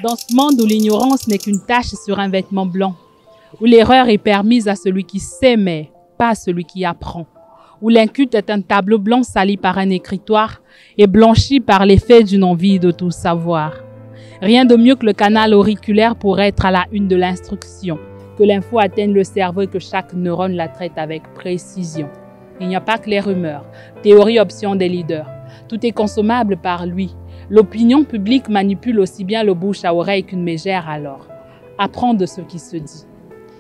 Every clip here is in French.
Dans ce monde où l'ignorance n'est qu'une tache sur un vêtement blanc, où l'erreur est permise à celui qui sait mais pas à celui qui apprend, où l'inculte est un tableau blanc sali par un écritoire et blanchi par l'effet d'une envie de tout savoir. Rien de mieux que le canal auriculaire pour être à la une de l'instruction, que l'info atteigne le cerveau et que chaque neurone la traite avec précision. Il n'y a pas que les rumeurs, théorie option des leaders. Tout est consommable par lui. L'opinion publique manipule aussi bien le bouche à oreille qu'une mégère alors. Apprends de ce qui se dit.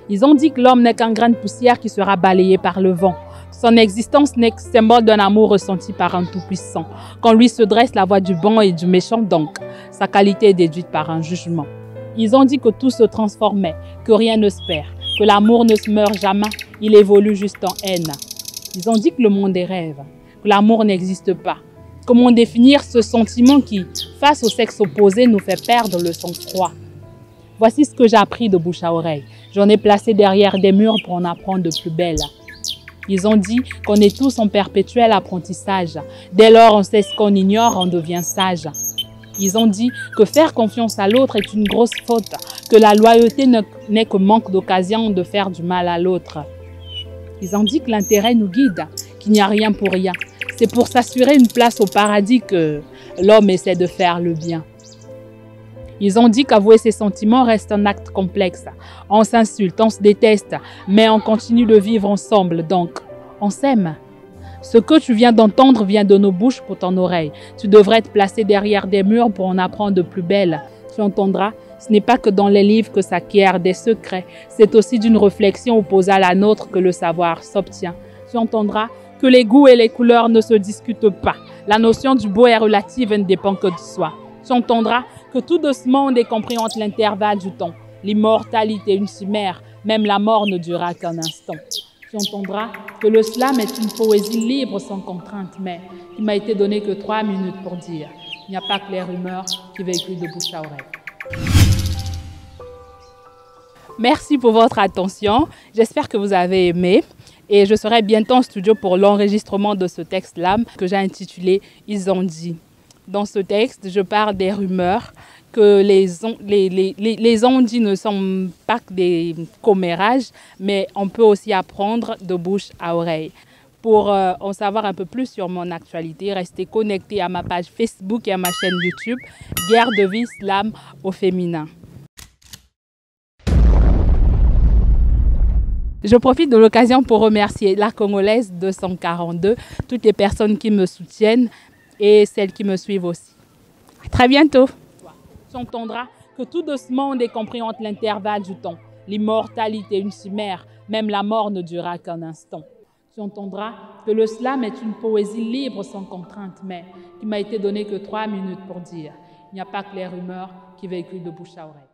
Ils ont dit que l'homme n'est qu'un grain de poussière qui sera balayé par le vent. Son existence n'est que symbole d'un amour ressenti par un tout-puissant. Quand lui se dresse la voix du bon et du méchant donc, sa qualité est déduite par un jugement. Ils ont dit que tout se transformait, que rien ne se perd, que l'amour ne se meurt jamais, il évolue juste en haine. Ils ont dit que le monde est rêve, que l'amour n'existe pas. Comment définir ce sentiment qui, face au sexe opposé, nous fait perdre le sang-froid? Voici ce que j'ai appris de bouche à oreille. J'en ai placé derrière des murs pour en apprendre de plus belles. Ils ont dit qu'on est tous en perpétuel apprentissage. Dès lors, on sait ce qu'on ignore, on devient sage. Ils ont dit que faire confiance à l'autre est une grosse faute, que la loyauté n'est que manque d'occasion de faire du mal à l'autre. Ils ont dit que l'intérêt nous guide, qu'il n'y a rien pour rien. C'est pour s'assurer une place au paradis que l'homme essaie de faire le bien. Ils ont dit qu'avouer ses sentiments reste un acte complexe. On s'insulte, on se déteste, mais on continue de vivre ensemble, donc on s'aime. Ce que tu viens d'entendre vient de nos bouches pour ton oreille. Tu devrais te placer derrière des murs pour en apprendre de plus belles. Tu entendras, ce n'est pas que dans les livres que s'acquièrent des secrets, c'est aussi d'une réflexion opposée à la nôtre que le savoir s'obtient. Tu entendras que les goûts et les couleurs ne se discutent pas. La notion du beau est relative et ne dépend que de soi. Tu entendras que tout de ce monde est compris entre l'intervalle du temps. L'immortalité, une chimère, même la mort ne durera qu'un instant. Tu entendras que le slam est une poésie libre sans contrainte, mais qui m'a été donné que 3 minutes pour dire. Il n'y a pas que les rumeurs qui véhiculent de bouche à oreille. Merci pour votre attention. J'espère que vous avez aimé. Et je serai bientôt en studio pour l'enregistrement de ce texte-là que j'ai intitulé « Ils ont dit ». Dans ce texte, je parle des rumeurs, que les on-dit ne sont pas que des commérages, mais on peut aussi apprendre de bouche à oreille. Pour en savoir un peu plus sur mon actualité, restez connectés à ma page Facebook et à ma chaîne YouTube « Guerre de vie slam au féminin ». Je profite de l'occasion pour remercier la Congolaise 242, toutes les personnes qui me soutiennent et celles qui me suivent aussi. À très bientôt. Tu entendras que tout de ce monde est compris entre l'intervalle du temps. L'immortalité, une chimère, même la mort ne durera qu'un instant. Tu entendras que le slam est une poésie libre sans contrainte, mais qui m'a été donné que 3 minutes pour dire. Il n'y a pas que les rumeurs qui véhiculent de bouche à oreille.